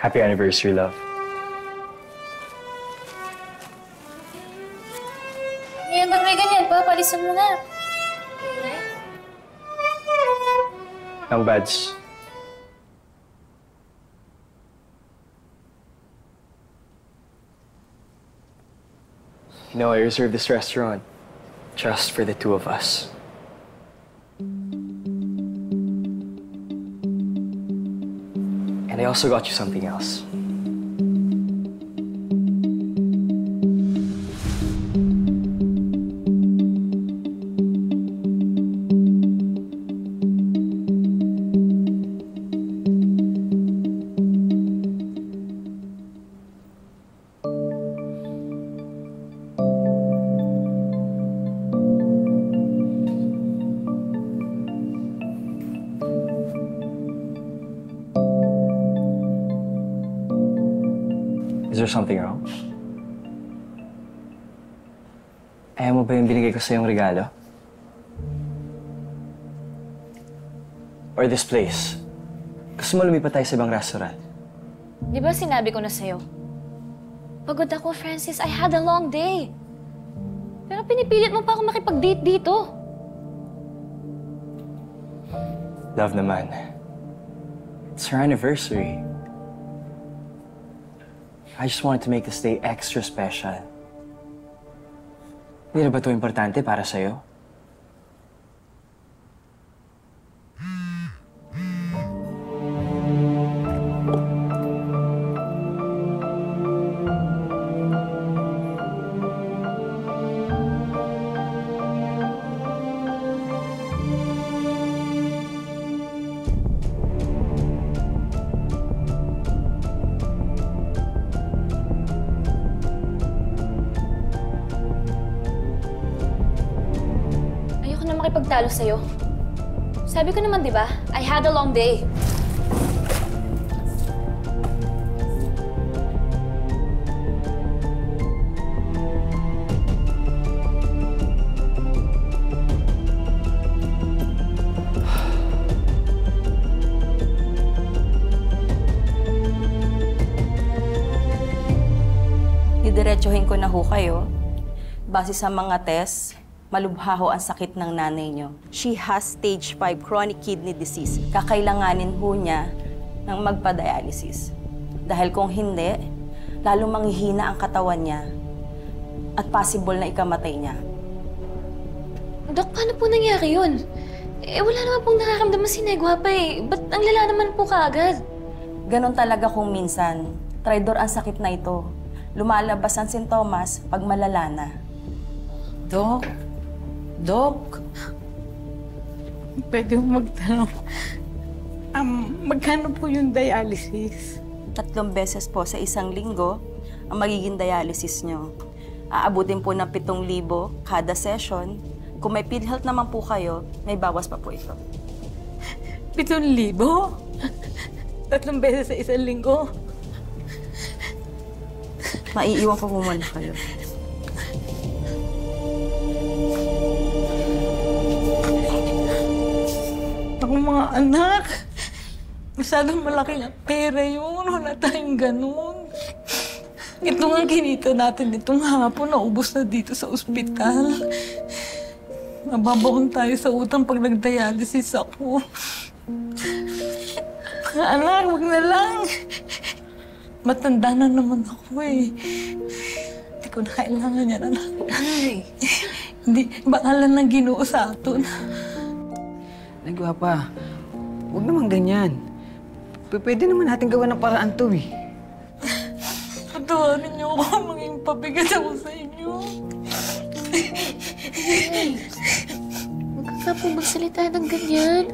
Happy anniversary, love. Ngayon, ba't may ganyan pa? Palisan mo na. Ang badge. You know, I reserved this restaurant just for the two of us. And I also got you something else. Is there something wrong? Ayaw mo ba yung binigay ko sa yung regalo? Or this place? Gusto mo lumipat tayo sa ibang restaurant? Di ba sinabi ko na sa'yo? Pagod ako, Francis. I had a long day. Pero pinipilit mo pa ako makipag-date dito. Love naman. It's our anniversary. I just wanted to make this day extra special. Hindi na ba ito importante para sa'yo? Makipagtalo sa'yo. Sabi ko naman, di ba? I had a long day. Didiretsuhin ko na ho kayo. Base sa mga test, malubha ho ang sakit ng nanay niyo. She has stage 5 chronic kidney disease. Kakailanganin ho niya ng magpa-dialysis. Dahil kung hindi, lalong manghihina ang katawan niya at possible na ikamatay niya. Dok, paano po nangyari yun? Eh, wala naman pong nakaramdaman si Negwa pa eh. Ba't ang lala naman po kaagad? Ganon talaga kung minsan. Traidor ang sakit na ito. Lumalabas ang sintomas pag malala na. Dok, pwede mo magtanong. Magkano po yung dialysis? 3 beses po sa isang linggo ang magiging dialysis nyo. Aabutin po ng 7,000 kada session. Kung may PhilHealth naman po kayo, may bawas pa po ito. 7,000? 3 beses sa isang linggo? Maiiwan pa po muna kayo. Ako mga anak, masyadong malaki ang pera yun. Wala tayong ganun. Ito nga kinita natin itong hapon, naubos na dito sa ospital. Mababaon tayo sa utang pag nag-dialysis ako. Mga anak, wag na lang. Matanda na naman ako eh. Hindi ko na kailangan yan, anak. Ay. Hindi, bakalan ng Ginoo sa atin. Nagwapa, huwag naman ganyan. Pwede naman natin gawa ng paraan to eh. Patawarin niyo ako, maging pabigat ako sa inyo. Huwag ka po magsalita ng ganyan.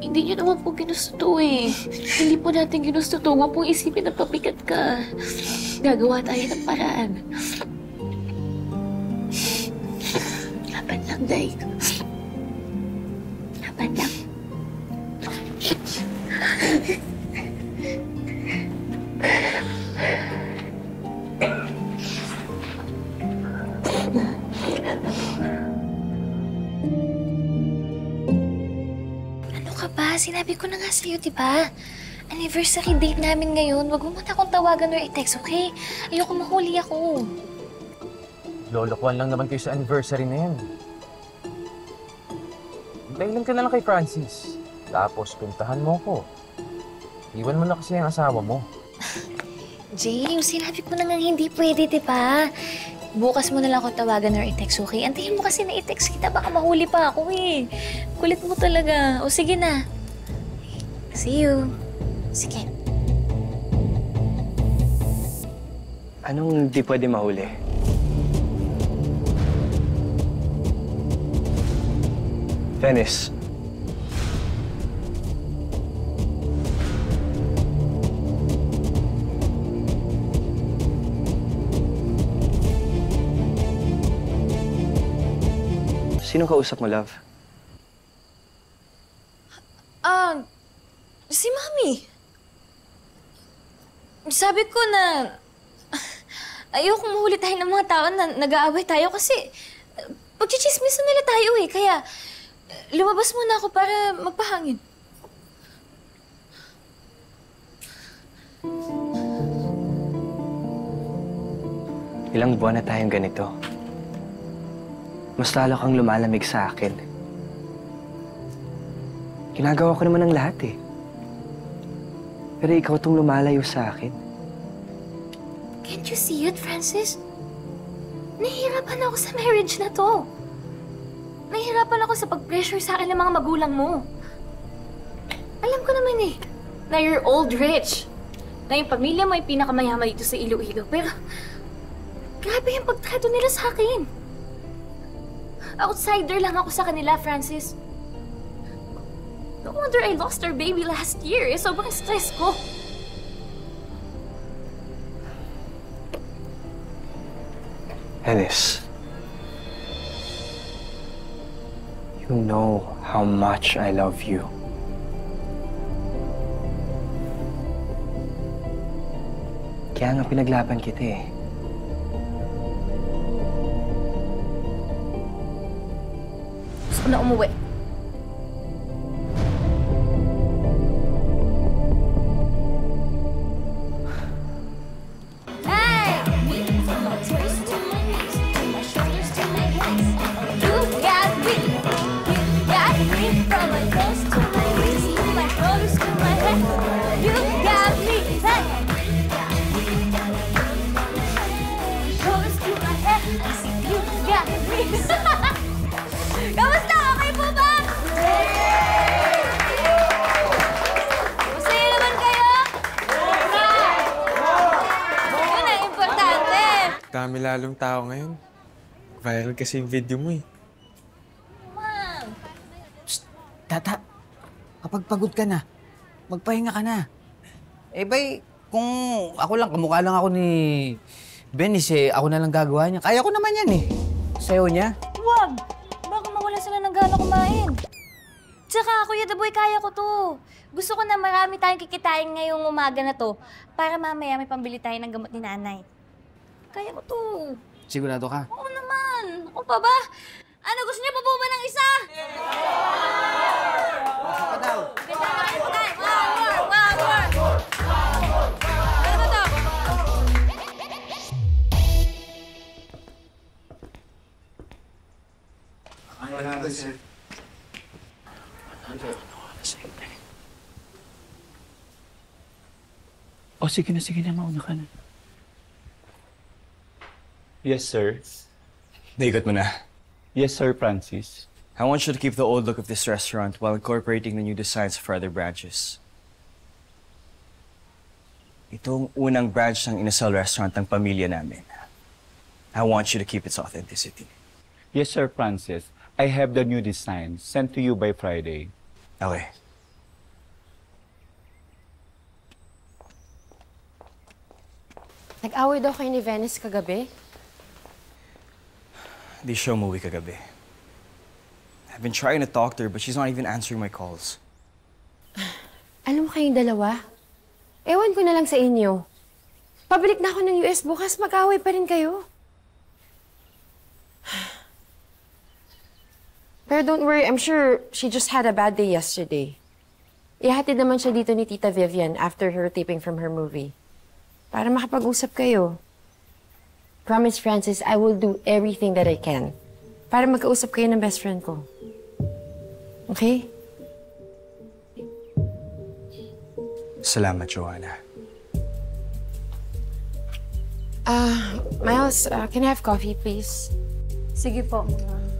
Hindi niyo naman po ginusto to eh. Hindi po natin ginusto to. Huwag pong isipin na pabigat ka. Gagawa tayo ng paraan. Laban lang, Day. Laban lang. Ano ka ba? Sinabi ko na nga sa'yo, di ba? Anniversary date namin ngayon. Wag mo muna akong tawagan or i-text, okay? Ayoko mahuli ako. Lolokohan lang naman kayo sa anniversary na yan. Dahilan ka na lang kay Francis. Tapos puntahan mo ko. Iwan mo na kasi ang asawa mo. James, sinabi ko na nga hindi pwede, di ba? Bukas mo na lang ako tawagan or i-text, okay? Antayin mo kasi na i-text kita. Baka mahuli pa ako eh. Kulit mo talaga. O sige na. See you. Sige. Anong di pwede mahuli? Venice. Sino kausap mo, love? Si Mami. Sabi ko na ayoko mahuli tayo ng mga tao na nag-aaway tayo kasi pagchichismisan nila tayo eh. Kaya lumabas muna ako para magpahangin. Ilang buwan na tayong ganito. Mas lalo kang lumalamig sa akin. Ginagawa ko naman ang lahat eh. Pero ikaw tong lumalayo sa akin. Can't you see it, Francis? Nahihirapan ako sa marriage na to. Nahihirapan ako sa pag-pressure sa akin ng mga magulang mo. Alam ko naman eh, na you're old rich. Na yung pamilya mo ay pinakamayaman dito sa Iloilo. Pero, grabe yung pagtrato nila sa akin. Outsider lang ako sa kanila, Francis. No wonder I lost our baby last year. Sobrang stress ko. Venice. You know how much I love you. Kaya nga pinaglaban kita eh. Gusto ko na umuwi. Kamusta? Okay po ba? Masaya naman kayo? Yun ang importante. Dami lalong tao ngayon. Viral kasi yung video mo eh. Ma'am. Tata, kapag pagod ka na, magpahinga ka na. Eh bay, kung ako lang, kamukha lang ako ni Venice, eh, ako na lang gagawa niya. Kaya ko naman yan eh. Sayo niya. Wag! Baka mawala sila ng gana kumain. Tsaka, Kuya Daboy, kaya ko to. Gusto ko na marami tayong kikitain ngayong umaga na to para mamaya may pambili tayo ng gamot ni nanay. Kaya ko to. Sigurado ka? Oo naman. Ako pa ba? Ano, gusto niyo pa po ba ng isa? Isa pa daw. Ganda na kayo tayo. One more! Ano ba to? O sige na, mauna ka na. Yes, sir. Naikot mo na. Yes, sir, Francis. I want you to keep the old look of this restaurant while incorporating the new designs for other branches. Itong unang branch ng Inasal Restaurant ng pamilya namin. I want you to keep its authenticity. Yes, sir, Francis. I have the new design sent to you by Friday. Okay. Nag-away daw kayo ni Venice kagabi? Di siya umuwi kagabi. I've been trying to talk to her, but she's not even answering my calls. Alam mo kayong dalawa? Ewan ko na lang sa inyo. Pabalik na ako ng US bukas, mag-away pa rin kayo. Pero don't worry, I'm sure she just had a bad day yesterday. Ihatid naman siya dito ni Tita Vivian after her taping from her movie. Para makapag-usap kayo. Promise, Francis, I will do everything that I can para magkausap kayo ng best friend ko. Okay? Salamat, Joanna. Miles, can I have coffee, please? Sige po, Ma'am.